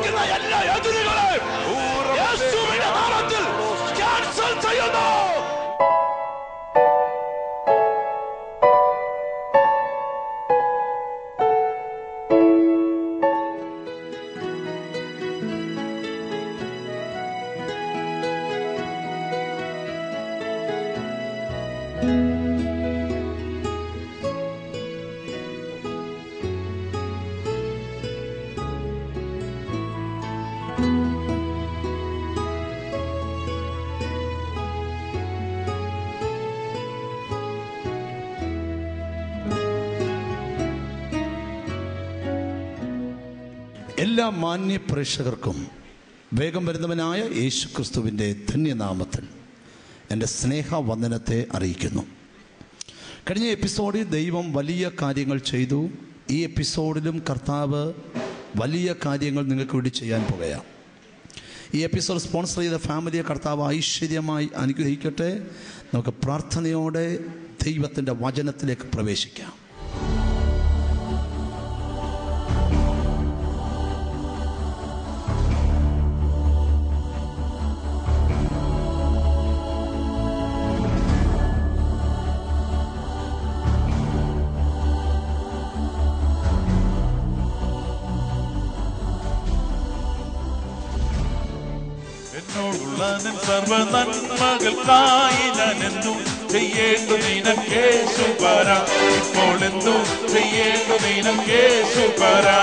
വന്നിരിക്കുന്ന എല്ലാ എതിരുകളെയും യേശുവിന്റെ നാമത്തിൽ ക്യാൻസൽ ചെയ്യുന്നു. എല്ലാ മാന്യ പ്രേക്ഷകർക്കും വേഗം വരുന്നവനായ യേശു ക്രിസ്തുവിൻ്റെ ധന്യനാമത്തിൽ എൻ്റെ സ്നേഹവന്ദനത്തെ അറിയിക്കുന്നു. കഴിഞ്ഞ എപ്പിസോഡിൽ ദൈവം വലിയ കാര്യങ്ങൾ ചെയ്തു. ഈ എപ്പിസോഡിലും കർത്താവ് വലിയ കാര്യങ്ങൾ നിങ്ങൾക്ക് വേണ്ടി ചെയ്യാൻ പോകുകയാണ്. ഈ എപ്പിസോഡ് സ്പോൺസർ ചെയ്ത ഫാമിലിയെ കർത്താവ് ഐശ്വര്യമായി അനുഗ്രഹിക്കട്ടെ. നമുക്ക് പ്രാർത്ഥനയോടെ ദൈവത്തിൻ്റെ വചനത്തിലേക്ക് പ്രവേശിക്കാം. സർവ നന്മകൾക്കായി ഞാൻ എന്തും ചെയ്യേണ്ടു നിനക്കേശു വരാ. ഇപ്പോൾ എന്തും ചെയ്യേണ്ടു നിനക്കേശു വരാ.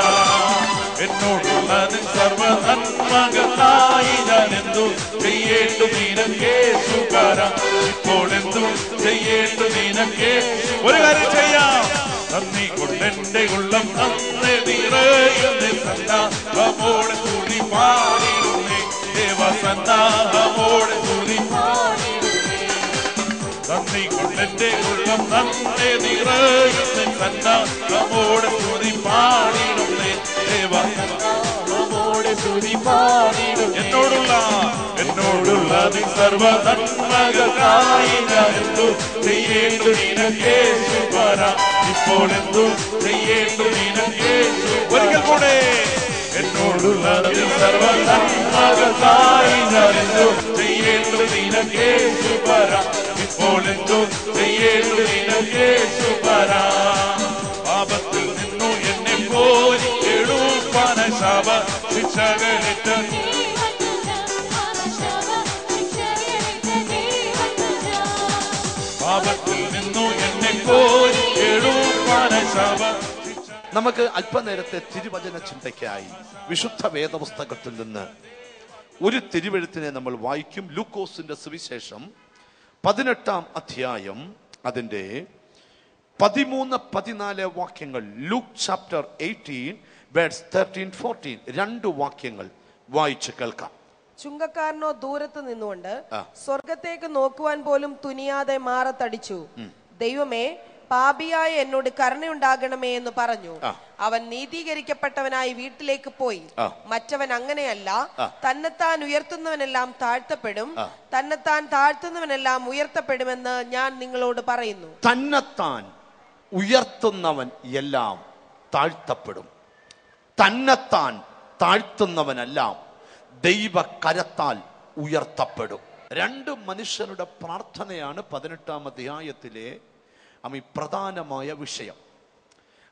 എന്നോടുള്ള സർവ നന്മകൾക്കായി ഞാൻ എന്തും ചെയ്യേണ്ടു നിനക്കേശു വരാ. ഇപ്പോൾ എന്തും ചെയ്യേണ്ടു നിനക്കേശു. ഒരു കാര്യം ചെയ്യാം. നന്ദി കൊണ്ടെന്റെ ഉള്ളം നന്ദി നിറയുന്നേ. സന്നാഹമോടെ കൂടി പാടിടുന്നേ. ദേവസന്നാഹമോടെ കൂടി പാടിടുന്നേ. നന്ദി കൊണ്ടെന്റെ ഉള്ളം നന്ദി നിറയുന്നേ. സന്നാഹമോടെ കൂടി പാടിടുന്നേ. ദേവസന്നാഹമോടെ കൂടി പാടിടുന്നേ. എന്നോടുള്ള സർവ നന്മകൾക്കായി ഞാൻ എന്തു ചെയ്യേണ്ടു നിനക്കേശു വരാ. ഇപ്പോൾ എന്തു ചെയ്യേണ്ടു നിനക്കേശു. ഒരിക്കൽ കൂടെ എന്നോടുള്ള സർവ നന്മകൾക്കായി ഞാൻ എന്തു ചെയ്യേണ്ടു നിനക്കേശു വരാ. ഇപ്പോൾ എന്തു ചെയ്യേണ്ടു നിനക്കേശു വരാ. പാപത്തിൽ നിന്നു എന്നെ കോരി എടുപ്പാന ശാപ ശിക്ഷകളേറ്റ. പാപത്തിൽ നിന്നു എന്നെ കോരി എടുപ്പാന ശാപ. നമുക്ക് അല്പനേരത്തെ തിരുവചന ചിന്തയ്ക്കായി വിശുദ്ധ വേദപുസ്തകത്തിൽ നിന്ന് ഒരു തിരുവെഴുത്തിനെ നമ്മൾ വായിക്കും. ലൂക്കോസിന്റെ സുവിശേഷം 18-ാം അധ്യായം അതിൻ്റെ 13-14 വാക്യങ്ങൾ. ലൂക്ക് ചാപ്റ്റർ 18 വേഴ്സ് 13-14 രണ്ട് വാക്യങ്ങൾ വായിച്ച് കേൾക്കാം. ചുങ്കക്കാരനോ ദൂരത്ത് നിന്നുകൊണ്ട് സ്വർഗത്തേക്ക് നോക്കുവാൻ പോലും തുനിയാതെ മാറത്തടിച്ചു. ദൈവമേ, പാപിയായ എന്നോട് കരുണയുണ്ടാകണമേ എന്ന് പറഞ്ഞു. അവൻ നീതീകരിക്കപ്പെട്ടവനായി വീട്ടിലേക്ക് പോയി. മറ്റവൻ അങ്ങനെയല്ല. തന്നെത്താൻ ഉയർത്തുന്നവനെല്ലാം താഴ്ത്തപ്പെടും, തന്നെത്താൻ താഴ്ത്തുന്നവനെല്ലാം ഉയർത്തപ്പെടുമെന്ന് ഞാൻ നിങ്ങളോട് പറയുന്നു. തന്നെത്താൻ ഉയർത്തുന്നവൻ എല്ലാം താഴ്ത്തപ്പെടും. തന്നെത്താൻ താഴ്ത്തുന്നവനെല്ലാം ദൈവകരത്താൽ ഉയർത്തപ്പെടും. രണ്ട് മനുഷ്യരുടെ പ്രാർത്ഥനയാണ് 18-ാം അധ്യായത്തിലെ പ്രധാനമായ വിഷയം.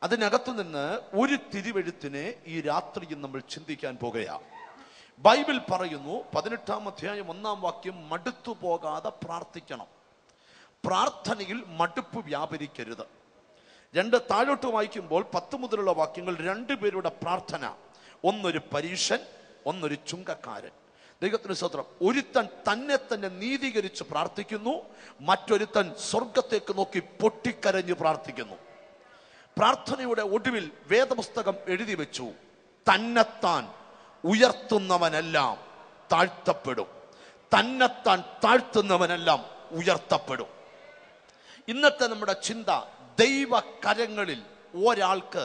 അതിനകത്തു നിന്ന് ഒരു തിരുവെഴുത്തിനെ ഈ രാത്രിയിൽ നമ്മൾ ചിന്തിക്കാൻ പോകുകയാണ്. ബൈബിൾ പറയുന്നു 18-ാം അധ്യായം 1-ാം വാക്യം, മടുത്തു പോകാതെ പ്രാർത്ഥിക്കണം. പ്രാർത്ഥനയിൽ മടുപ്പ് വ്യാപരിക്കരുത്. രണ്ട് താഴോട്ട് വായിക്കുമ്പോൾ 10 മുതലുള്ള വാക്യങ്ങൾ രണ്ടുപേരുടെ പ്രാർത്ഥന. ഒന്നൊരു പരീശൻ, ഒന്നൊരു ചുങ്കക്കാരൻ. ദൈവത്തിന് സ്തോത്രം. ഒരുത്തൻ തന്നെ തന്നെ നീതീകരിച്ച് പ്രാർത്ഥിക്കുന്നു, മറ്റൊരുത്തൻ സ്വർഗത്തേക്ക് നോക്കി പൊട്ടിക്കരഞ്ഞ് പ്രാർത്ഥിക്കുന്നു. പ്രാർത്ഥനയുടെ ഒടുവിൽ വേദപുസ്തകം എഴുതി വെച്ചു, തന്നെത്താൻ ഉയർത്തുന്നവനെല്ലാം താഴ്ത്തപ്പെടും, തന്നെത്താൻ താഴ്ത്തുന്നവനെല്ലാം ഉയർത്തപ്പെടും. ഇന്നത്തെ നമ്മുടെ ചിന്ത, ദൈവകരങ്ങളിൽ ഒരാൾക്ക്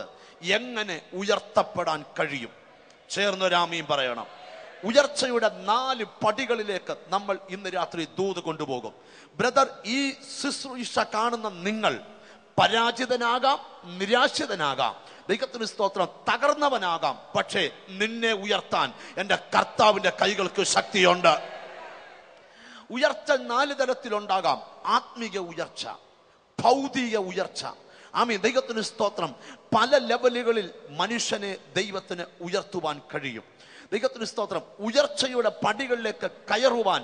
എങ്ങനെ ഉയർത്തപ്പെടാൻ കഴിയും? ചേർന്നൊരാമീൻ പറയണം. ഉയർച്ചയുടെ 4 പടികളിലേക്ക് നമ്മൾ ഇന്ന് രാത്രി ദൂത് കൊണ്ടുപോകും. ബ്രദർ, ഈ ശുശ്രൂഷ കാണുന്ന നിങ്ങൾ പരാജിതനാകാം, നിരാശിതനാകാം, ദൈവത്തിന് സ്തോത്രം, തകർന്നവനാകാം. പക്ഷേ നിന്നെ ഉയർത്താൻ എൻ്റെ കർത്താവിൻ്റെ കൈകൾക്ക് ശക്തിയുണ്ട്. ഉയർച്ച 4 തരത്തിലുണ്ടാകാം. ആത്മീയ ഉയർച്ച, ഭൗതിക ഉയർച്ച. ആമീൻ. ദൈവത്തിന് സ്തോത്രം. പല ലെവലുകളിൽ മനുഷ്യനെ ദൈവത്തിന് ഉയർത്തുവാൻ കഴിയും. ദൈവത്തിന് സ്തോത്രം. ഉയർച്ചയുടെ പടികളിലേക്ക് കയറുവാൻ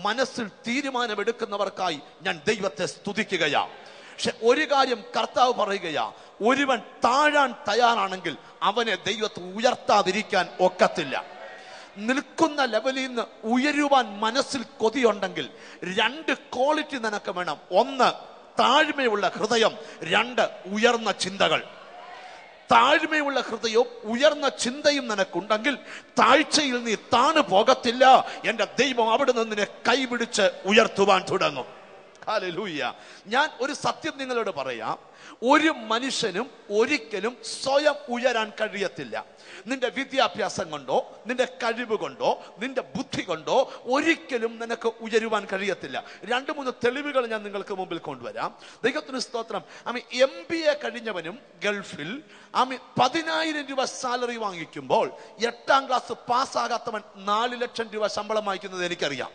മനസ്സിൽ തീരുമാനമെടുക്കുന്നവർക്കായി ഞാൻ ദൈവത്തെ സ്തുതിക്കുകയാ. പക്ഷെ ഒരു കാര്യം കർത്താവ് പറയുകയാ, ഒരുവൻ താഴാൻ തയ്യാറാണെങ്കിൽ അവനെ ദൈവത്തെ ഉയർത്താതിരിക്കാൻ ഒക്കത്തില്ല. നിൽക്കുന്ന ലെവലിൽ നിന്ന് ഉയരുവാൻ മനസ്സിൽ കൊതിയുണ്ടെങ്കിൽ 2 ക്വാളിറ്റി നിനക്ക് വേണം. 1 താഴ്മയുള്ള ഹൃദയം, 2 ഉയർന്ന ചിന്തകൾ. താഴ്മയുള്ള ഹൃദയവും ഉയർന്ന ചിന്തയും നിനക്കുണ്ടെങ്കിൽ താഴ്ചയിൽ നീ താണു പോകത്തില്ല. എൻ്റെ ദൈവം അവിടെ നിന്ന് നിന്നെ കൈപിടിച്ച് ഉയർത്തുവാൻ തുടങ്ങും. ഹല്ലേലൂയ. ഞാൻ ഒരു സത്യം നിങ്ങളോട് പറയാം. ഒരു മനുഷ്യനും ഒരിക്കലും സ്വയം ഉയരാൻ കഴിയത്തില്ല. നിന്റെ വിദ്യാഭ്യാസം കൊണ്ടോ, നിന്റെ കഴിവ് കൊണ്ടോ, നിന്റെ ബുദ്ധി കൊണ്ടോ ഒരിക്കലും നിനക്ക് ഉയരുവാൻ കഴിയത്തില്ല. 2-3 തെളിവുകൾ ഞാൻ നിങ്ങൾക്ക് മുമ്പിൽ കൊണ്ടുവരാം. ദൈവത്തിന് സ്തോത്രം. MBA കഴിഞ്ഞവനും ഗൾഫിൽ 10,000 രൂപ സാലറി വാങ്ങിക്കുമ്പോൾ 8ാം ക്ലാസ് പാസ്സാകാത്തവൻ 4 ലക്ഷം രൂപ ശമ്പളം വാങ്ങിക്കുന്നത് എനിക്കറിയാം.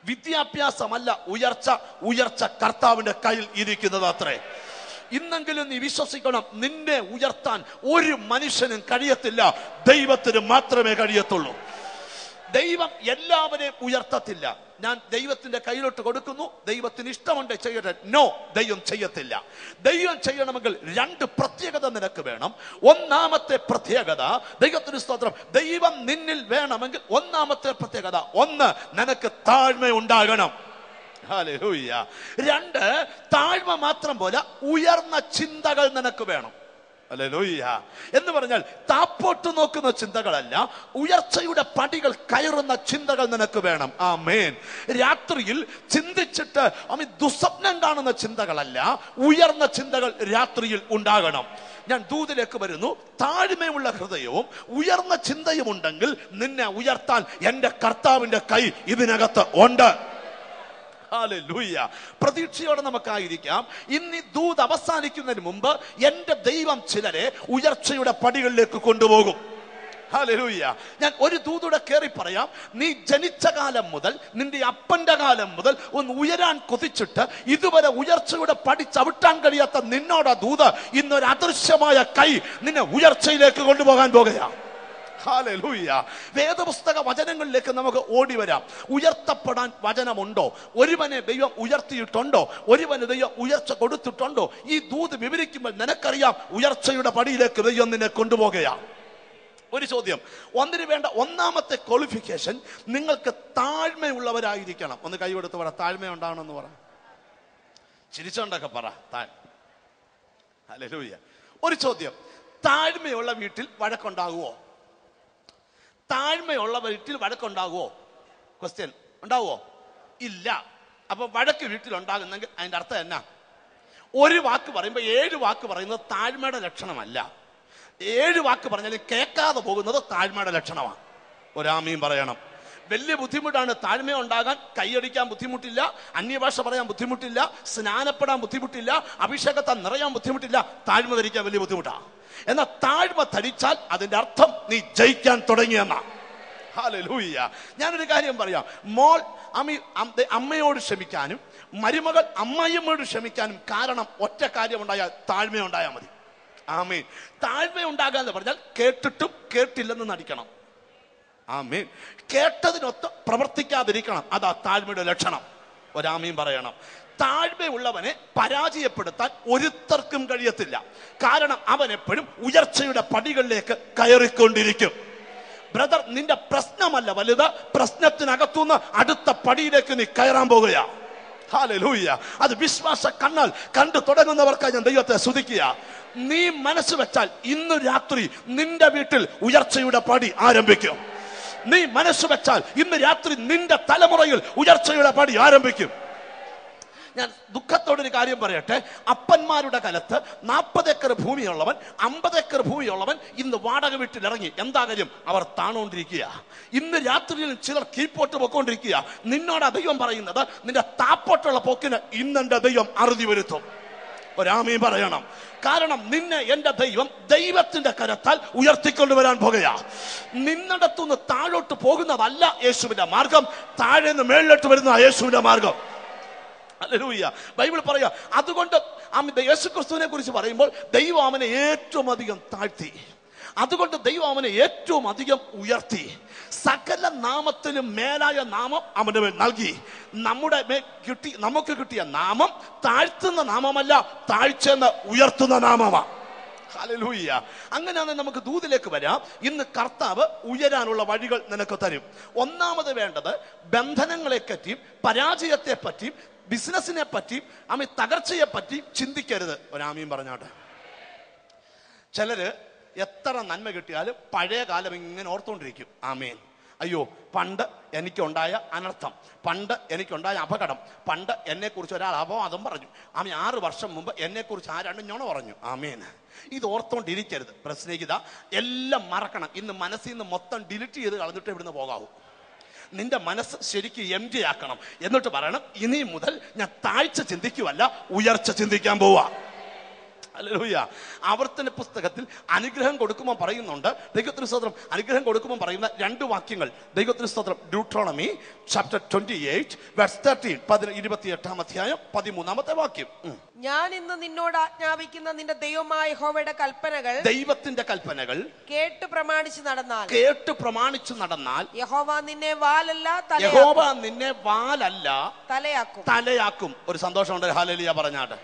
വിദ്യാഭ്യാസമല്ല ഉയർച്ച, ഉയർച്ച കർത്താവിന്റെ കയ്യിൽ ഇരിക്കുന്നത് അത്രേ. ഇന്നെങ്കിലും നീ വിശ്വസിക്കണം, നിന്നെ ഉയർത്താൻ ഒരു മനുഷ്യനും കഴിയത്തില്ല, ദൈവത്തിന് മാത്രമേ കഴിയത്തുള്ളൂ. ദൈവം എല്ലാവരെയും ഉയർത്തത്തില്ല. ഞാൻ ദൈവത്തിന്റെ കയ്യിലോട്ട് കൊടുക്കുന്നു, ദൈവത്തിന് ഇഷ്ടമുണ്ട് ചെയ്യട്ടെ. നോ, ദൈവം ചെയ്യത്തില്ല. ദൈവം ചെയ്യണമെങ്കിൽ 2 പ്രത്യേകത നിനക്ക് വേണം. ഒന്നാമത്തെ പ്രത്യേകത, ദൈവത്തിന് സ്തോത്രം, ദൈവം നിന്നിൽ വേണമെങ്കിൽ ഒന്നാമത്തെ പ്രത്യേകത, 1 നിനക്ക് താഴ്മ ഉണ്ടാകണം. ഹല്ലേലൂയ. 2 താഴ്മ മാത്രം പോലെ ഉയർന്ന ചിന്തകൾ നിനക്ക് വേണം. ഹല്ലേലൂയ. എന്ന് പറഞ്ഞാൽ താപ്പോട്ട് നോക്കുന്ന ചിന്തകളല്ല, ഉയർച്ചയുടെ പടികൾ കയറുന്ന ചിന്തകൾ നിനക്ക് വേണം. ആമേൻ. രാത്രിയിൽ ചിന്തിച്ചിട്ട് ദുസ്വപ്നം കാണുന്ന ചിന്തകളല്ല, ഉയർന്ന ചിന്തകൾ രാത്രിയിൽ ഉണ്ടാകണം. ഞാൻ ദൂതിലേക്ക് വരുന്നു. താഴ്മയുള്ള ഹൃദയവും ഉയർന്ന ചിന്തയും ഉണ്ടെങ്കിൽ നിന്നെ ഉയർത്താൻ എൻ്റെ കർത്താവിന്റെ കൈ ഇതിനകത്ത് ഉണ്ട്. ഹല്ലേലൂയ. പ്രതീക്ഷയോടെ നമുക്കായിരിക്കാം. ഇന്ന് ഈ ദൂത് അവസാനിക്കുന്നതിന് മുമ്പ് എൻ്റെ ദൈവം ചിലരെ ഉയർച്ചയുടെ പടികളിലേക്ക് കൊണ്ടുപോകും. ഹല്ലേലൂയ. ഞാൻ ഒരു ദൂതൂടെ കയറി പറയാം. നീ ജനിച്ച കാലം മുതൽ, നിന്റെ അപ്പന്റെ കാലം മുതൽ ഒന്ന് ഉയരാൻ കൊതിച്ചിട്ട് ഇതുവരെ ഉയർച്ചയുടെ പടി ചവിട്ടാൻ കഴിയാത്ത നിന്നോട് ദൂത് ഇന്നൊരു അദൃശ്യമായ കൈ നിന്നെ ഉയർച്ചയിലേക്ക് കൊണ്ടുപോകാൻ പോകുകയാണ്. ഹല്ലേലൂയ. വേദപുസ്തക വചനങ്ങളിലേക്ക് നമുക്ക് ഓടി വരാം. ഉയർത്തപ്പെടാൻ വചനമുണ്ടോ? ഒരുവനെ ദൈവം ഉയർത്തിയിട്ടുണ്ടോ? ഒരുവന് ദൈവം ഉയർച്ച കൊടുത്തിട്ടുണ്ടോ? ഈ ദൂത് വിവരിക്കുമ്പോൾ നിനക്കറിയാം ഉയർച്ചയുടെ പടിയിലേക്ക് ദൈവം നിന്നെ കൊണ്ടുപോകുകയാണ്. ഒരു ചോദ്യം, ഒന്നിന് വേണ്ട ഒന്നാമത്തെ ക്വാളിഫിക്കേഷൻ, നിങ്ങൾക്ക് താഴ്മയുള്ളവരായിരിക്കണം. ഒന്ന് കൈകൊടുത്ത് പറ, താഴ്മ ഉണ്ടാവണമെന്ന് പറ. ചിരിച്ചോണ്ടൊക്കെ പറ. ഹല്ലേലൂയ. ഒരു ചോദ്യം, താഴ്മയുള്ള വീട്ടിൽ വഴക്കുണ്ടാകുമോ? താഴ്മയുള്ള വീട്ടിൽ വഴക്കുണ്ടാകുമോ? ക്വസ്റ്റ്യൻ. ഉണ്ടാവുമോ? ഇല്ല. അപ്പൊ വഴക്ക് വീട്ടിൽ ഉണ്ടാകുന്നെങ്കിൽ അതിന്റെ അർത്ഥം എന്നാ? ഒരു വാക്ക് പറയുമ്പോൾ 7 വാക്ക് പറയുന്നത് താഴ്മയുടെ ലക്ഷണമല്ല. 7 വാക്ക് പറഞ്ഞാലും കേൾക്കാതെ പോകുന്നത് താഴ്മയുടെ ലക്ഷണമാണ്. ഒരാമീൻ പറയണം. വലിയ ബുദ്ധിമുട്ടാണ് താഴ്മ ഉണ്ടാകാൻ. കൈയടിക്കാൻ ബുദ്ധിമുട്ടില്ല, അന്യഭാഷ പറയാൻ ബുദ്ധിമുട്ടില്ല, സ്നാനപ്പെടാൻ ബുദ്ധിമുട്ടില്ല, അഭിഷേകത്താൽ നിറയാൻ ബുദ്ധിമുട്ടില്ല. താഴ്മ ധരിക്കാൻ വലിയ ബുദ്ധിമുട്ടാണ്. എന്നാൽ താഴ്മ ധരിച്ചാൽ അതിന്റെ അർത്ഥം നീ ജയിക്കാൻ തുടങ്ങിയെന്നാ. ഹല്ലേലൂയ. ഞാനൊരു കാര്യം പറയാം. മോൾ അമ്മയോട് ക്ഷമിക്കാനും മരുമകൾ അമ്മായിയമ്മയോട് ക്ഷമിക്കാനും കാരണം ഒറ്റ കാര്യം ഉണ്ടായാൽ താഴ്മ ഉണ്ടായാൽ മതി. ആമേൻ. താഴ്മ ഉണ്ടാകാന്ന് പറഞ്ഞാൽ കേട്ടിട്ടും കേട്ടില്ലെന്ന് നടിക്കണം. ആമേൻ. കേട്ടതിനൊത്ത് പ്രവർത്തിക്കാതിരിക്കണം. അതാ താഴ്മയുടെ ലക്ഷണം. ഒരാമീൻ പറയണം. താഴ്മയുള്ളവനെ പരാജയപ്പെടുത്താൻ ഒരുത്തർക്കും കഴിയത്തില്ല. കാരണം അവൻ എപ്പോഴും ഉയർച്ചയുടെ പടികളിലേക്ക് കയറിക്കൊണ്ടിരിക്കും. ബ്രദർ, നിന്റെ പ്രശ്നമല്ല വലുത്, പ്രശ്നത്തിനകത്തുനിന്ന് അടുത്ത പടിയിലേക്ക് നീ കയറാൻ പോകുക. ഹല്ലേലൂയ. അത് വിശ്വാസ കണ്ണാൽ കണ്ടു തുടങ്ങുന്നവർക്കായി ഞാൻ ദൈവത്തെ സ്തുതിക്കുക. നീ മനസ്സ് വെച്ചാൽ ഇന്ന് രാത്രി നിന്റെ വീട്ടിൽ ഉയർച്ചയുടെ പടി ആരംഭിക്കും. നീ മനസ്സ് വെച്ചാൽ ഇന്ന് രാത്രി നിന്റെ തലമുറയിൽ ഉയർച്ചയുടെ പടി ആരംഭിക്കും. ഞാൻ ദുഃഖത്തോടൊരു കാര്യം പറയട്ടെ. അപ്പന്മാരുടെ കാലത്ത് 40 ഏക്കർ ഭൂമിയുള്ളവൻ, 50 ഏക്കർ ഭൂമിയുള്ളവൻ ഇന്ന് വാടക വീട്ടിൽ ഇറങ്ങി. എന്താ കാര്യം? അവർ താണുകൊണ്ടിരിക്കുക. ഇന്ന് രാത്രിയിൽ ചിലർ കീഴ്പോട്ട് പോയിക്കൊണ്ടിരിക്കുക. നിന്നോടാ ദൈവം പറയുന്നത്, നിന്റെ താപ്പോട്ടുള്ള പോക്കിന് ഇന്നെന്റെ ദൈവം അറുതി വരുത്തും. ഒരാമീൻ പറയണം. കാരണം നിന്നെ എന്റെ ദൈവം ദൈവത്തിന്റെ കരത്താൽ ഉയർത്തിക്കൊണ്ടുവരാൻ പോകുകയാ. നിന്നിടത്തുനിന്ന് താഴോട്ട് പോകുന്നതല്ല യേശുവിന്റെ മാർഗം, താഴെ നിന്ന് മേളിലോട്ട് വരുന്ന യേശുവിന്റെ മാർഗം. ഹല്ലേലൂയ. ബൈബിൾ പറയാ, അതുകൊണ്ട് യേശു ക്രിസ്തുവിനെ കുറിച്ച് പറയുമ്പോൾ ദൈവം അവനെ ഏറ്റവും അധികം താഴ്ത്തി, അതുകൊണ്ട് ദൈവം അവനെ ഏറ്റവും അധികം ഉയർത്തി. സകല നാമത്തിലും മേലായ നാമം അവന്റെ മേൽ നൽകി. നമുക്ക് കിട്ടിയ നാമം താഴ്ത്തുന്ന നാമമല്ല, താഴ്ചയെന്ന് ഉയർത്തുന്ന നാമമാണ്. ഹല്ലേലൂയ. അങ്ങനെയാണെങ്കിൽ നമുക്ക് ദൂതിലേക്ക് വരാം. ഇന്ന് കർത്താവ് ഉയരാനുള്ള വഴികൾ നിനക്ക് തരും. ഒന്നാമത് വേണ്ടത് ബന്ധനങ്ങളെ പറ്റിയും പരാജയത്തെ പറ്റിയും ബിസിനസിനെ പറ്റിയും തകർച്ചയെ പറ്റിയും ചിന്തിക്കരുത്. ഒരാമീൻ പറഞ്ഞാട്ടെ. ചിലര് എത്ര നന്മ കിട്ടിയാലും പഴയ കാലം ഇങ്ങനെ ഓർത്തുകൊണ്ടിരിക്കും. ആമേൻ. അയ്യോ, പണ്ട് എനിക്കുണ്ടായ അനർത്ഥം, പണ്ട് എനിക്കുണ്ടായ അപകടം, പണ്ട് എന്നെക്കുറിച്ച് ഒരാൾ അപവാദം പറഞ്ഞു, 6 വർഷം മുമ്പ് എന്നെക്കുറിച്ച് ആരാണ്ട് ഞൊണ പറഞ്ഞു. ആമേൻ. ഇത് ഓർത്തോണ്ടിരിക്കരുത്. പ്രശ്നേഹിത, എല്ലാം മറക്കണം. ഇന്ന് മനസ്സിൽ നിന്ന് മൊത്തം ഡിലീറ്റ് ചെയ്ത് കളഞ്ഞിട്ട് ഇവിടുന്ന് പോകാവൂ. നിന്റെ മനസ്സ് ശരിക്കും എംപ്റ്റി ആക്കണം. എന്നിട്ട് പറയണം, ഇനി മുതൽ ഞാൻ താഴ്ച ചിന്തിക്കുവല്ല, ഉയർച്ച ചിന്തിക്കാൻ പോവാ. ഹല്ലേലൂയ. ആവർത്തന പുസ്തകത്തിൽ അനുഗ്രഹം കൊടുക്കുമ്പോൾ പറയുന്നുണ്ട്, ദൈവത്തിന് സ്തോത്രം, അനുഗ്രഹം കൊടുക്കുമ്പോൾ പറയുന്ന 2 വാക്യങ്ങൾ. ദൈവത്തിന് സ്തോത്രം. ഡ്യൂട്രോണമി ചാപ്റ്റർ 28 വേഴ്സ് 13, 28-ാം അധ്യായം 13-ാമത്തെ വാക്യം. ഞാൻ ഇന്ന് നിന്നോട് ആജ്ഞാപിക്കുന്ന നിന്റെ ദൈവമായ യഹോവയുടെ കൽപ്പനകൾ, ദൈവത്തിന്റെ കൽപ്പനകൾ കേട്ട് പ്രമാണിച്ചു നടന്നാൽ യഹോവ നിന്നെ വാലല്ല തലയാക്കും. ഒരു സന്തോഷമുണ്ട്. ഹല്ലേലൂയ പറഞ്ഞാട്ട്.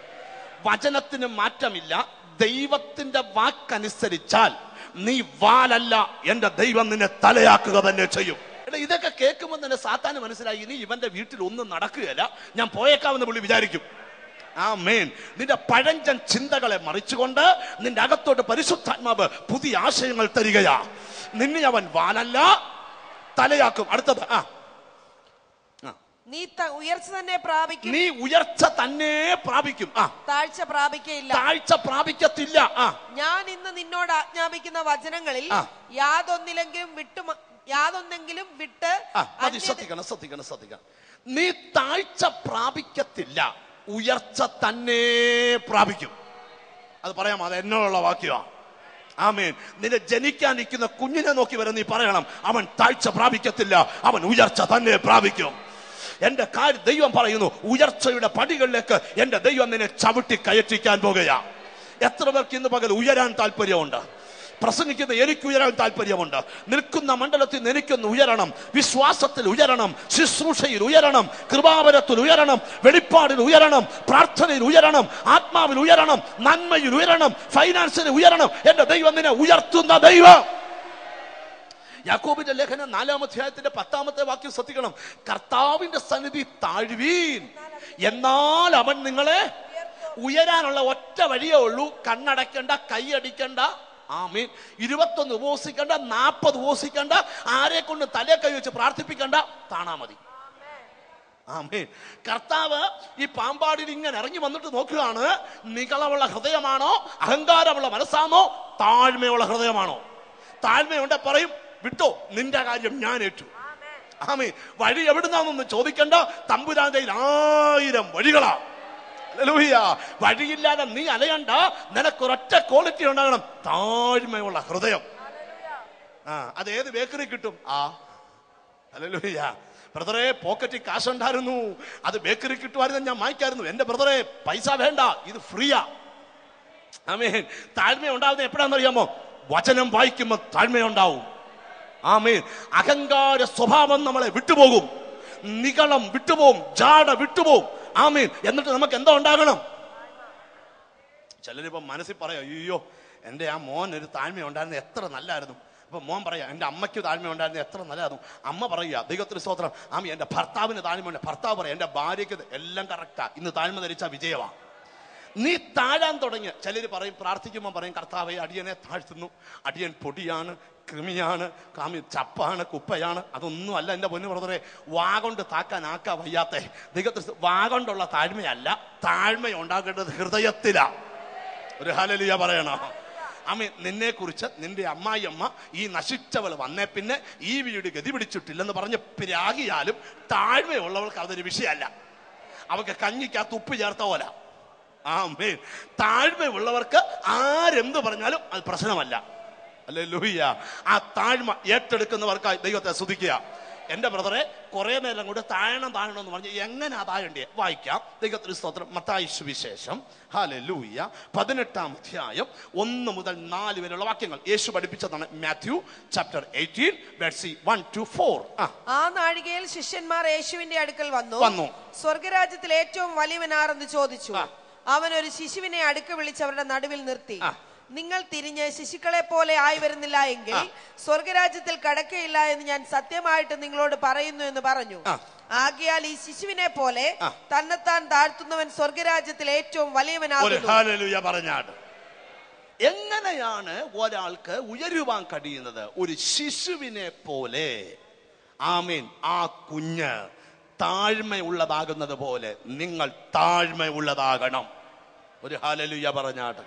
വചനത്തിന് മാറ്റമില്ല. ദൈവത്തിന്റെ വാക്കനുസരിച്ചാൽ നീ വാലല്ല, എന്റെ ദൈവം നിന്നെ തലയാക്കുക തന്നെ ചെയ്യും. ഇതൊക്കെ കേൾക്കുമ്പോൾ തന്നെ സാത്താന് മനസ്സിലായി, ഇനി ഇവന്റെ വീട്ടിൽ ഒന്നും നടക്കുകയില്ല, ഞാൻ പോയേക്കാമെന്ന് പുള്ളി വിചാരിക്കും. ആമേൻ. നിന്റെ പഴഞ്ചൻ ചിന്തകളെ മറിച്ചുകൊണ്ട് നിന്റെ അകത്തോട്ട് പരിശുദ്ധാത്മാവ് പുതിയ ആശയങ്ങൾ തരികയാ. നിന്നെ അവൻ വാലല്ല തലയാക്കും. അടുത്തത്, നീ ഉയർച്ച തന്നെ പ്രാപിക്കും. താഴ്ച പ്രാപിക്കത്തില്ല. ഞാൻ ഇന്ന് നിന്നോട് ആജ്ഞാപിക്കുന്ന വചനങ്ങളിൽ യാതൊന്നെങ്കിലും വിട്ട് ശ്രദ്ധിക്കണം. നീ താഴ്ച പ്രാപിക്കത്തില്ല, ഉയർച്ച തന്നെ പ്രാപിക്കും. അത് പറയാം, അത് എന്നോടുള്ള വാക്യമാണ്. ആമേൻ. നിന്നെ ജനിക്കാനിരിക്കുന്ന കുഞ്ഞിനെ നോക്കി വരെ നീ പറയണം, അവൻ താഴ്ച പ്രാപിക്കത്തില്ല, അവൻ ഉയർച്ച തന്നെ പ്രാപിക്കും. എന്റെ ദൈവം പറയുന്നു, ഉയർച്ചയുടെ പടികളിലേക്ക് എന്റെ ദൈവം നിന്നെ ചവിട്ടി കയറ്റിക്കാൻ പോകുകയാ. എത്ര പേർക്ക് ഇന്ന് പകൽ ഉയരാൻ താല്പര്യമുണ്ട്? പ്രസംഗിക്കുന്ന എനിക്ക് ഉയരാൻ താല്പര്യമുണ്ട്. നിൽക്കുന്ന മണ്ഡലത്തിൽ എനിക്കൊന്ന് ഉയരണം, വിശ്വാസത്തിൽ ഉയരണം, ശുശ്രൂഷയിൽ ഉയരണം, കൃപാവരത്തിൽ ഉയരണം, വെളിപ്പാടിൽ ഉയരണം, പ്രാർത്ഥനയിൽ ഉയരണം, ആത്മാവിൽ ഉയരണം, നന്മയിൽ ഉയരണം, ഫൈനാൻസിൽ ഉയരണം. എന്റെ ദൈവം നിന്നെ ഉയർത്തുന്ന ദൈവം. യാക്കോബിന്റെ ലേഖനം 4-ാം അധ്യായത്തിന്റെ 10-ാമത്തെ വാക്യം ശ്രദ്ധിക്കണം. കർത്താവിന്റെ സന്നിധി താഴ്വീൻ, എന്നാൽ അവൻ നിങ്ങളെ ഉയരാനുള്ള ഒറ്റ വഴിയേ ഉള്ളൂ. കണ്ണടയ്ക്കണ്ട, കൈയടിക്കണ്ട. ആമീൻ. 21 ഉപവസിക്കണ്ട, 40 ഉപവസിക്കണ്ട, ആരെ കൊണ്ട് തലേ കൈ വെച്ച് പ്രാർത്ഥിപ്പിക്കണ്ട, താണാ മതി. ആമീൻ. കർത്താവ് ഈ പാമ്പാടിയിൽ ഇങ്ങനെ ഇറങ്ങി വന്നിട്ട് നോക്കുകയാണ്, നികളമുള്ള ഹൃദയമാണോ, അഹങ്കാരമുള്ള മനസ്സാണോ, താഴ്മയുള്ള ഹൃദയമാണോ? താഴ്മയുണ്ട് പറയും, വിട്ടോ, നിന്റെ കാര്യം ഞാൻ ഏറ്റു. ആമീൻ. വഴി എവിടുന്നാന്നൊന്നും ചോദിക്കണ്ട, തമ്പുരാന്റെ 1000 വഴികളാ. ഹല്ലേലൂയ. വഴിയില്ലാതെ നീ അലയണ്ട. നിനക്കൊരൊറ്റ ക്വാളിറ്റി ഉണ്ടാകണം, താഴ്മയുള്ള ഹൃദയം. അത് ഏത് ബേക്കറി കിട്ടും? ഹല്ലേലൂയ. ബ്രദറെ, പോക്കറ്റിൽ കാശുണ്ടായിരുന്നു, അത് ബേക്കറി കിട്ടുമായിരുന്നു, ഞാൻ വാങ്ങിക്കായിരുന്നു. എന്റെ ബ്രദറെ, പൈസ വേണ്ട, ഇത് ഫ്രീയാ. ആമേൻ. താഴ്മ ഉണ്ടാവുന്നത് എപ്പോഴാണെന്നറിയാമോ? വചനം വായിക്കുമ്പോൾ താഴ്മയുണ്ടാവും. ആമേൻ. അഹങ്കാര സ്വഭാവം നമ്മളെ വിട്ടുപോകും, നികളം വിട്ടുപോകും, ജാട വിട്ടുപോകും. ആമേൻ. എന്നിട്ട് നമുക്ക് എന്താ ഉണ്ടാകണം? ചിലരിപ്പോ മനസ്സിൽ പറയാം, അയ്യോ എൻ്റെ ആ മോൻ ഒരു താഴ്മ ഉണ്ടായിരുന്നു, എത്ര നല്ലായിരുന്നു. അപ്പൊ മോൻ പറയാ, എൻ്റെ അമ്മയ്ക്ക് താഴ്മ ഉണ്ടായിരുന്നു, എത്ര നല്ലതായിരുന്നു. അമ്മ പറയുക, ദൈവത്തിന് സ്തോത്രം, ആമി എൻ്റെ ഭർത്താവിന് താഴ്മയുണ്ട്. ഭർത്താവ് പറയാം, എൻ്റെ ഭാര്യയ്ക്ക് എല്ലാം കറക്റ്റാ, ഇന്ന് താഴ്മ ധരിച്ച വിജയമാണ്. നീ താഴാൻ തുടങ്ങി. ചിലർ പറയും, പ്രാർത്ഥിക്കുമ്പോൾ പറയും, കർത്താവേ അടിയനെ താഴ്ത്തുന്നു, അടിയൻ പൊടിയാണ്, കൃമിയാണ്, ചപ്പാണ്, കുപ്പയാണ്. അതൊന്നും അല്ല എൻ്റെ പൊന്നു ബ്രദറെ. വാഗൊണ്ട് താക്കാൻ ആക്കാ വയ്യാത്ത ദൈവത്തിൽ വാഗൊണ്ടുള്ള താഴ്മയല്ല, താഴ്മ ഉണ്ടാകേണ്ടത് ഹൃദയത്തിലാ. ഒരു ഹല്ലേലൂയ പറയണോ? ആമേൻ. നിന്നെ കുറിച്ച് നിന്റെ അമ്മായിയമ്മ ഈ നശിച്ചവൾ വന്നേ പിന്നെ ഈ വീട് ഗതി പിടിച്ചിട്ടില്ലെന്ന് പറഞ്ഞ് പിരാകിയാലും താഴ്മയുള്ളവൾക്ക് അതൊരു വിഷയമല്ല. അവൾക്ക് കഞ്ഞിക്കകത്ത് ഉപ്പ് ചേർത്ത പോലെ. ആമേൻ. താഴ്മയുള്ളവർക്ക് ആരെന്ത് പറഞ്ഞാലും അത് പ്രശ്നമല്ല. ഹല്ലേലൂയ. ആ താഴ്മ ഏറ്റെടുക്കുന്നവർക്കായി ദൈവത്തെ സ്തുതിക്കുക. എന്റെ ബ്രദറെ, കുറെ നേരം കൂടെ താഴണം എന്ന് പറഞ്ഞ് എങ്ങനെ താഴണ്ടേ? വായിക്കാം. ദൈവത്തിന് സ്തോത്രം. മത്തായി സുവിശേഷം ഹല്ലേലൂയ 18-ാം അധ്യായം 1 മുതൽ 4 വരെയുള്ള വാക്യങ്ങൾ യേശു പഠിപ്പിച്ചതാണ്. Matthew chapter 18 verse 1 to 4. ആ നാഴികയിൽ ശിഷ്യന്മാർ യേശുവിന്റെ അടുക്കൽ വന്നു. സ്വർഗരാജ്യത്തിൽ ഏറ്റവും വലിയവനാരെന്ന് ചോദിച്ചു. അവൻ ഒരു ശിശുവിനെ അടുക്ക വിളിച്ച് അവരുടെ നടുവിൽ നിർത്തി, നിങ്ങൾ തിരിഞ്ഞ് ശിശുക്കളെ പോലെ ആയി വരുന്നില്ല എങ്കിൽ സ്വർഗരാജ്യത്തിൽ കടക്കയില്ല എന്ന് ഞാൻ സത്യമായിട്ട് നിങ്ങളോട് പറയുന്നു എന്ന് പറഞ്ഞു. ആകയാൽ ഈ ശിശുവിനെ പോലെ തന്നെത്താൻ താഴ്ത്തുന്നവൻ സ്വർഗരാജ്യത്തിൽ ഏറ്റവും വലിയവനാകുന്നു. ഹല്ലേലൂയ പറഞ്ഞാട്. എങ്ങനെയാണ് ഒരാൾക്ക് ഉയരുവാൻ കഴിയുന്നത്? ഒരു ശിശുവിനെ പോലെ. ആമീൻ. ആ കുഞ്ഞ് താഴ്മയുള്ളതാകുന്നത് പോലെ നിങ്ങൾ താഴ്മയുള്ളതാകണം. ഒരു ഹല്ലേലൂയ പറഞ്ഞാട്.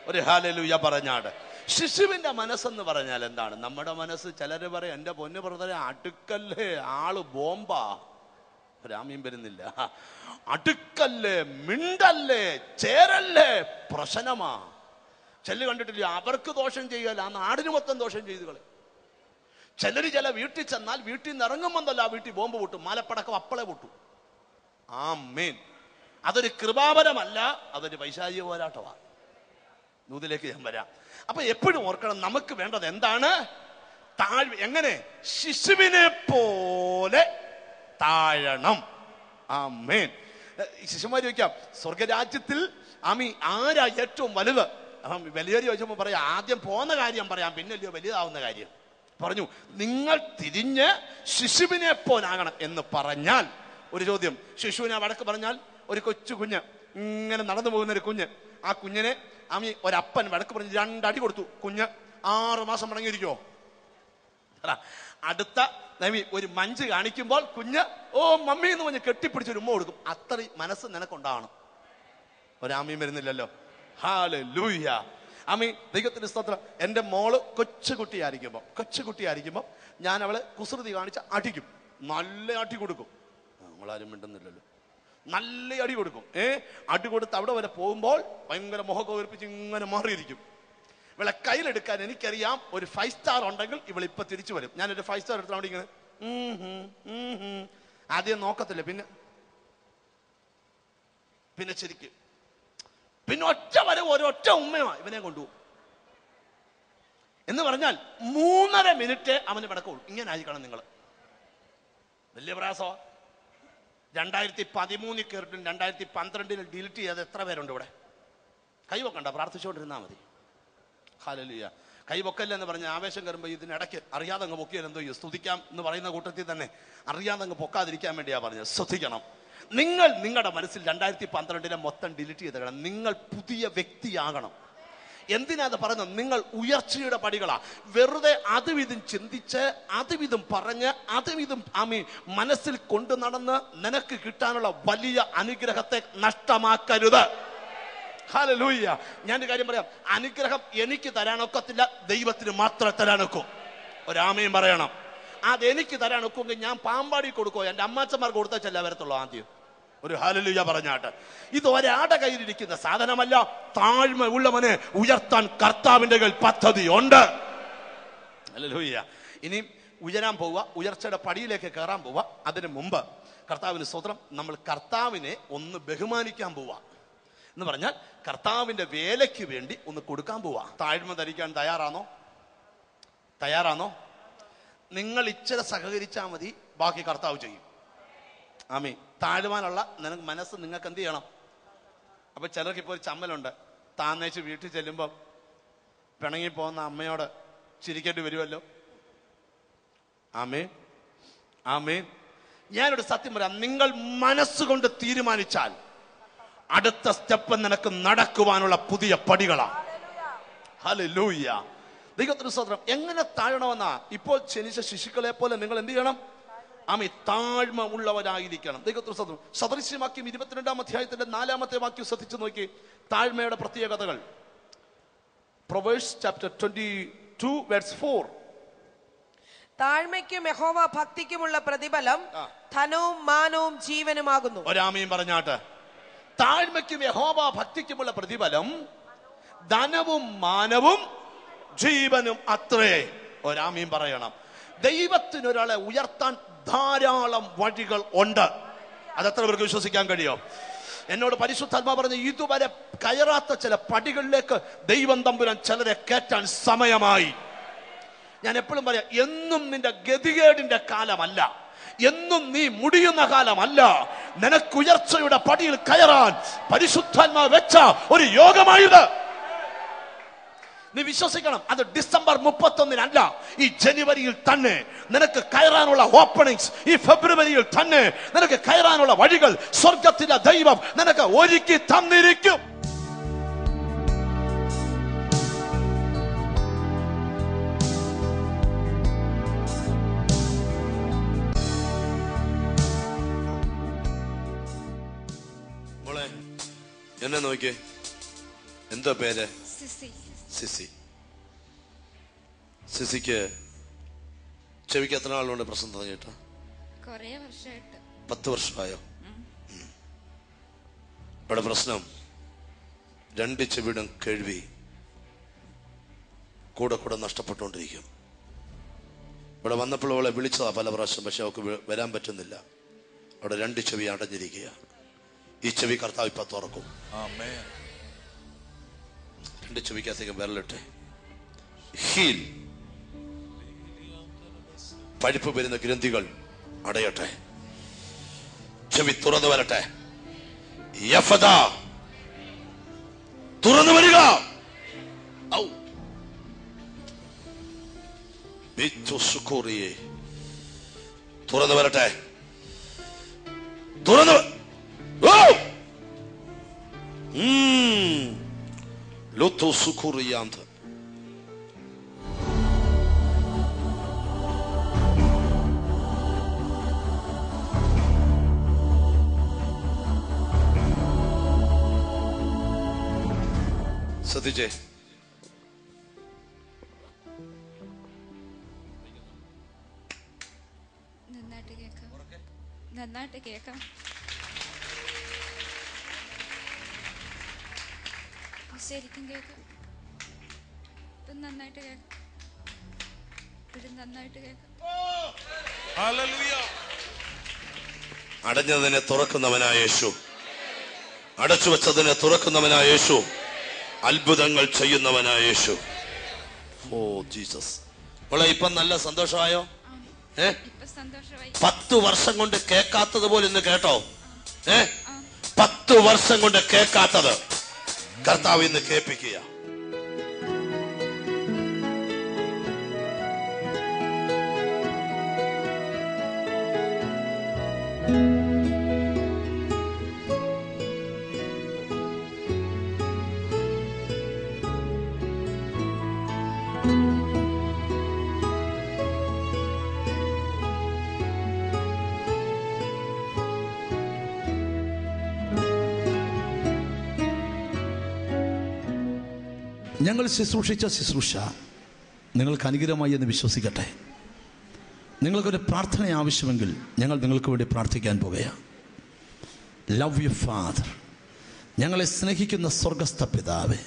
ഒരു ഹല്ലേലൂയ പറഞ്ഞാട്. ശിശുവിന്റെ മനസ്സെന്ന് പറഞ്ഞാൽ എന്താണ്? നമ്മുടെ മനസ്സ് ചിലര് പറയും, എന്റെ പൊന്നു ബ്രദറെ അടുക്കല്ലേ, ആള് ബോംബാ. രാമ്യം വരുന്നില്ല. അടുക്കല്ലേ, മിണ്ടല്ലേ, ചേരല്ലേ, പ്രശ്നമാ. ചെല്ല് കണ്ടിട്ടില്ല, അവർക്ക് ദോഷം ചെയ്യല, ആ നാടിന് മൊത്തം ദോഷം ചെയ്തു കളി. ചിലര് ചില വീട്ടിൽ ചെന്നാൽ വീട്ടിൽ നിന്ന് ഇറങ്ങുമ്പോഴല്ല ആ വീട്ടിൽ ബോംബ് പൊട്ടും, മാലപ്പടക്കം അപ്പളെ പൊട്ടും. ആമേൻ. അതൊരു കൃപാപരമല്ല, അതൊരു പൈശാചിക പോരാട്ടമാണ്. നൂതിലേക്ക് ഞാൻ വരാം. അപ്പൊ എപ്പോഴും ഓർക്കണം, നമുക്ക് വേണ്ടത് എന്താണ്? എങ്ങനെ? ശിശുവിനെ പോലെ താഴണം. ആമേൻ. ശിശുമാര് ചോദിക്കാം, സ്വർഗരാജ്യത്തിൽ ആരാ ഏറ്റവും വലുത്? വലിയൊരു ചോദിച്ചപ്പോ പറയാം, ആദ്യം പോകുന്ന കാര്യം പറയാം, പിന്നല്ലയോ വലുതാവുന്ന കാര്യം. പറഞ്ഞു, നിങ്ങൾ തിരിഞ്ഞ് ശിശുവിനെ പോലാകണം എന്ന് പറഞ്ഞാൽ ഒരു ചോദ്യം. ശിശുവിനെ വടക്ക് പറഞ്ഞാൽ ഒരു കൊച്ചു കുഞ്ഞ്, ഇങ്ങനെ നടന്നു പോകുന്ന ഒരു കുഞ്ഞ്. ആ കുഞ്ഞിനെ ഒരപ്പൻ വടക്ക് പറഞ്ഞ് 2 അടി കൊടുത്തു. കുഞ്ഞ് 6 മാസം മടങ്ങിയിരിക്കുമോ? അടുത്ത ഒരു മഞ്ച് കാണിക്കുമ്പോൾ കുഞ്ഞ് ഓ മമ്മി എന്ന് പറഞ്ഞ് കെട്ടിപ്പിടിച്ചൊരു ഉമ്മ കൊടുക്കും. അത്രയും മനസ്സ് നിനക്കുണ്ടാവണം. ഒരാമയും വരുന്നില്ലല്ലോ. ഹല്ലേലൂയ. ദൈവത്തിന്റെ സ്തോത്രം. എൻ്റെ മോള് കൊച്ചുകുട്ടിയായിരിക്കുമ്പോൾ ഞാൻ അവളെ കുസൃതി കാണിച്ച് അടിക്കും. നല്ല അടി കൊടുക്കും. നമ്മളാരും മിണ്ടുന്നില്ലല്ലോ. നല്ല അടി കൊടുക്കും. അടി കൊടുത്ത് അവിടെ വരെ പോകുമ്പോൾ ഭയങ്കര മുഖമൊക്കെ ഉയർപ്പിച്ച് ഇങ്ങനെ മാറിയിരിക്കും. ഇവളെ കയ്യിലെടുക്കാൻ എനിക്കറിയാം, ഒരു 5 സ്റ്റാർ ഉണ്ടെങ്കിൽ ഇവളിപ്പൊ തിരിച്ചു വരും. ഞാനൊരു 5 സ്റ്റാർ എടുത്താൽ അവിടെ ഇങ്ങനെ ആദ്യം നോക്കത്തില്ല, പിന്നെ ശരിക്കും പിന്നെ ഒറ്റ വരെ ഒരൊറ്റ ഉമ്മയോ ഇവനെ കൊണ്ടുപോകും. എന്ന് പറഞ്ഞാൽ 3.5 മിനിറ്റ് അവന് വിടക്കുള്ളൂ. ഇങ്ങനെ ആയിരിക്കണം നിങ്ങൾ. വലിയ പ്രയാസമാ. 2013 കയറിട്ടും 2012 ഡിലീറ്റ് ചെയ്ത് എത്ര പേരുണ്ട് ഇവിടെ? കൈവക്കണ്ട, പ്രാർത്ഥിച്ചുകൊണ്ടിരുന്നാൽ മതി. ഹല്ലേലൂയ. കൈവക്കല്ല എന്ന് പറഞ്ഞ ആവേശം കയറുമ്പോൾ ഇതിനിടയ്ക്ക് അറിയാതെ അങ്ങ് പൊക്കിയാൽ എന്തോ സ്തുതിക്കാം എന്ന് പറയുന്ന കൂട്ടത്തിൽ തന്നെ അറിയാതെ അങ്ങ് പൊക്കാതിരിക്കാൻ വേണ്ടിയാ പറഞ്ഞത്. ശ്രദ്ധിക്കണം. നിങ്ങൾ നിങ്ങളുടെ മനസ്സിൽ 2012 മൊത്തം ഡിലീറ്റ് ചെയ്തേക്കണം. നിങ്ങൾ പുതിയ വ്യക്തിയാകണം. എന്തിനാ അത് പറയുന്നത്? നിങ്ങൾ ഉയർച്ചയുടെ പടികളാ. വെറുതെ അതും ചിന്തിച്ച് അതും പറഞ്ഞ് അതും മനസ്സിൽ കൊണ്ടു നടന്ന് നിനക്ക് കിട്ടാനുള്ള വലിയ അനുഗ്രഹത്തെ നഷ്ടമാക്കരുത്. ഹല്ലേലൂയ. ഞാനൊരു കാര്യം പറയാം, അനുഗ്രഹം എനിക്ക് തരാനൊക്കത്തില്ല, ദൈവത്തിന് മാത്രമേ തരാനൊക്കൂ. ഒരാമയും പറയണം. അതെനിക്ക് തരാനൊക്കുമെങ്കിൽ ഞാൻ പാമ്പാടി കൊടുക്കോ, എൻ്റെ അമ്മാച്ചന്മാർക്ക് കൊടുത്തല്ല വരത്തുള്ളൂ ആദ്യം. ഒരു ഹല്ലേലൂയ പറഞ്ഞാട്ട്. ഇത് ഒരാടെ കയ്യിലിരിക്കുന്ന സാധനമല്ല. താഴ്മ ഉള്ളവനെ ഉയർത്താൻ കർത്താവിന്റെ കയ്യിൽ പദ്ധതി ഉണ്ട്. ഹല്ലേലൂയ. ഇനി ഉയരാൻ പോവുക, ഉയർച്ചയുടെ പടിയിലേക്ക് കയറാൻ പോവുക. അതിന് മുമ്പ് കർത്താവിന് സ്തോത്രം, നമ്മൾ കർത്താവിനെ ഒന്ന് ബഹുമാനിക്കാൻ പോവുക. എന്ന് പറഞ്ഞാൽ കർത്താവിന്റെ വേലയ്ക്ക് വേണ്ടി ഒന്ന് കൊടുക്കാൻ പോവാ. താഴ്മ ധരിക്കാൻ തയ്യാറാണോ? നിങ്ങൾ ഇച്ചിരി സഹകരിച്ചാൽ മതി, ബാക്കി കർത്താവ് ചെയ്യും. ആമീൻ. താഴ്വാനുള്ള മനസ്സ് നിങ്ങൾക്ക് എന്ത് ചെയ്യണം? അപ്പൊ ചിലർക്ക് ഇപ്പോൾ ഒരു ചമ്മലുണ്ട്. താന്നേച്ച് വീട്ടിൽ ചെല്ലുമ്പോൾ പിണങ്ങിപ്പോകുന്ന അമ്മയോട് ചിരിക്കേണ്ടി വരുമല്ലോ. ആമേൻ. ഞാനൊരു സത്യം പറയാം, നിങ്ങൾ മനസ്സുകൊണ്ട് തീരുമാനിച്ചാൽ അടുത്ത സ്റ്റെപ്പ് നിനക്ക് നടക്കുവാനുള്ള പുതിയ പടികളാണ്. ഹല്ലേലൂയ. ദൈവത്തിന് സ്തോത്രം. എങ്ങനെ താഴണമെന്നാ? ഇപ്പോൾ ജനിച്ച ശിശുക്കളെ പോലെ നിങ്ങൾ എന്ത് ചെയ്യണം? താഴ്മ ഉള്ളവരായിരിക്കണം. ദൈവത്തിന് സ്തോത്രം. സദൃശ്യവാക്യം 22-ാം അധ്യായത്തിന്റെ 4-ാമത്തെ വാക്യം ശ്രദ്ധിച്ചു നോക്കി. താഴ്മയുടെ പ്രത്യേകതകൾ. Proverbs chapter 22 verse 4. താഴ്മയ്ക്കും യഹോവ ഭക്തിക്കുമുള്ള പ്രതിഫലം ധനവും മാനവും ജീവനുമാകുന്നു. ഒരാമയും പറഞ്ഞാട്ട്. താഴ്മയ്ക്കും യഹോവ ഭക്തിക്കുമുള്ള പ്രതിഫലം ധനവും മാനവും ജീവനും അത്രേ. ഒരാമീൻ പറയണം. ദൈവത്തിന് ഒരാളെ ഉയർത്താൻ ധാരാളം വഴികൾ ഉണ്ട്. അതെത്ര പേർക്ക് വിശ്വസിക്കാൻ കഴിയോ? എന്നോട് പരിശുദ്ധാത്മാ പറഞ്ഞ ഇതുവരെ കയറാത്ത ചില പടികളിലേക്ക് ദൈവം തമ്പുരാൻ ചിലരെ കയറ്റാൻ സമയമായി. ഞാൻ എപ്പോഴും പറയാം, എന്നും നിന്റെ ഗതികേടിന്റെ കാലമല്ല, എന്നും നീ മുടിയുന്ന കാലമല്ല. നിനക്ക് ഉയർച്ചയുടെ പടിയിൽ കയറാൻ പരിശുദ്ധാത്മാ വെച്ച ഒരു യോഗമായത് നീ വിശ്വസിക്കണം. അത് ഡിസംബർ 31 ഈ ജനുവരിയിൽ തന്നെ നിനക്ക് കയറാനുള്ള ഓപ്പണിങ്സ്, ഈ ഫെബ്രുവരിയിൽ തന്നെ നിനക്ക് കയറാനുള്ള വഴികൾ സ്വർഗത്തിലെ ദൈവം നിനക്ക് ഒരുക്കി തന്നിരിക്കും. മോളെ എന്നെ നോക്കിയേ, എന്താ പേര്? സിസി. സിസിക്ക് ചെവിക്ക് എത്ര നാളുകൊണ്ട് പ്രശ്നം തുടങ്ങിയിട്ട്? 10 വർഷമായോ? ഇവിടെ പ്രശ്നം 2 ചെവിയുടെ കേൾവി കൂടെ കൂടെ നഷ്ടപ്പെട്ടുകൊണ്ടിരിക്കും. ഇവിടെ വന്നപ്പോൾ അവളെ വിളിച്ചതാ പല പ്രാവശ്യം, പക്ഷെ അവൾക്ക് വരാൻ പറ്റുന്നില്ല. അവിടെ 2 ചെവി അടഞ്ഞിരിക്കുക. ഈ ചെവി കർത്താവ് ഇപ്പൊ തുറക്കും. 2 ചെവിക്കകത്തേക്ക് വിരലിട്ടെ. ഹീൽ. പഴുപ്പ് വരുന്ന ഗ്രന്ഥികൾ അടയട്ടെ. ചെവി തുറന്നു വരട്ടെ. യഫദ തുറന്നു വരിക. ഔ ബിച്ചുസുഖോറിയെ തുറന്നു വരട്ടെ. തുറന്നു. ഓ ലോട്ടോ സുഖോറിയാന്ത്. ശ്രദ്ധിച്ചേ, നന്നായിട്ട് കേൾക്കാം. ശരിക്കും കേൾക്കാം. ഇപ്പം നന്നായിട്ട് കേൾക്കാം. ഇവിടെ നന്നായിട്ട് കേൾക്കാം. അടഞ്ഞതിനെ തുറക്കുന്നവനായ യേശു, അടച്ചു വെച്ചതിനെ തുറക്കുന്നവനായ യേശു, അത്ഭുതങ്ങൾ ചെയ്യുന്നവനായ യേശു. Oh Jesus. മോളെ ഇപ്പം നല്ല സന്തോഷമായോ? 10 വർഷം കൊണ്ട് കേൾക്കാത്തത് പോലെ ഇന്ന് കേട്ടോ. 10 വർഷം കൊണ്ട് കേൾക്കാത്തത് കർത്താവ് ഇന്ന് കേൾപ്പിക്കുക. ഞങ്ങൾ ശുശ്രൂഷിച്ച ശുശ്രൂഷ നിങ്ങൾക്ക് അനുഗ്രഹമായി എന്ന് വിശ്വസിക്കട്ടെ. നിങ്ങൾക്കൊരു പ്രാർത്ഥന ആവശ്യമെങ്കിൽ ഞങ്ങൾ നിങ്ങൾക്ക് വേണ്ടി പ്രാർത്ഥിക്കാൻ പോകുകയാണ്. Love you father. ഞങ്ങളെ സ്നേഹിക്കുന്ന സ്വർഗസ്ഥ പിതാവേ,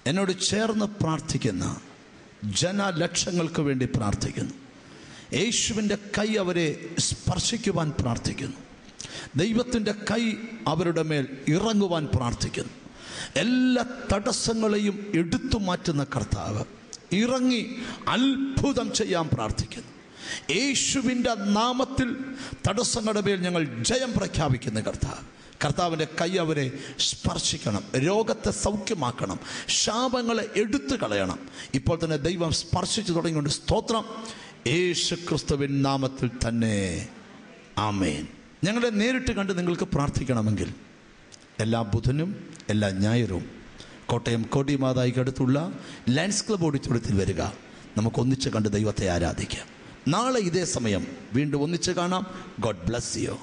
എന്നോട് ചേർന്ന് പ്രാർത്ഥിക്കുന്ന ജനലക്ഷങ്ങൾക്ക് വേണ്ടി പ്രാർത്ഥിക്കുന്നു. യേശുവിൻ്റെ കൈ അവരെ സ്പർശിക്കുവാൻ പ്രാർത്ഥിക്കുന്നു. ദൈവത്തിൻ്റെ കൈ അവരുടെ മേൽ ഇറങ്ങുവാൻ പ്രാർത്ഥിക്കുന്നു. എല്ലാ തടസ്സങ്ങളെയും എടുത്തു മാറ്റുന്ന കർത്താവ് ഇറങ്ങി അത്ഭുതം ചെയ്യാൻ പ്രാർത്ഥിക്കുന്നു. യേശുവിൻ്റെ നാമത്തിൽ തടസ്സങ്ങളുടെ മേൽ ഞങ്ങൾ ജയം പ്രഖ്യാപിക്കുന്ന കർത്താവിൻ്റെ കൈ അവരെ സ്പർശിക്കണം. രോഗത്തെ സൗഖ്യമാക്കണം. ശാപങ്ങളെ എടുത്തു കളയണം. ഇപ്പോൾ തന്നെ ദൈവം സ്പർശിച്ചു തുടങ്ങിക്കൊണ്ട് സ്തോത്രം. യേശു ക്രിസ്തുവിൻ നാമത്തിൽ തന്നെ ആമേൻ. ഞങ്ങളെ നേരിട്ട് കണ്ട് നിങ്ങൾക്ക് പ്രാർത്ഥിക്കണമെങ്കിൽ എല്ലാ ബുധനും എല്ലാ ഞായറും കോട്ടയം കോടിമാതായിക്ക് അടുത്തുള്ള ലയൺസ് ക്ലബ് ഓഡിറ്റോറിയത്തിൽ വരിക. നമുക്ക് ഒന്നിച്ച് കണ്ട് ദൈവത്തെ ആരാധിക്കാം. നാളെ ഇതേ സമയം വീണ്ടും ഒന്നിച്ച് കാണാം. God bless you.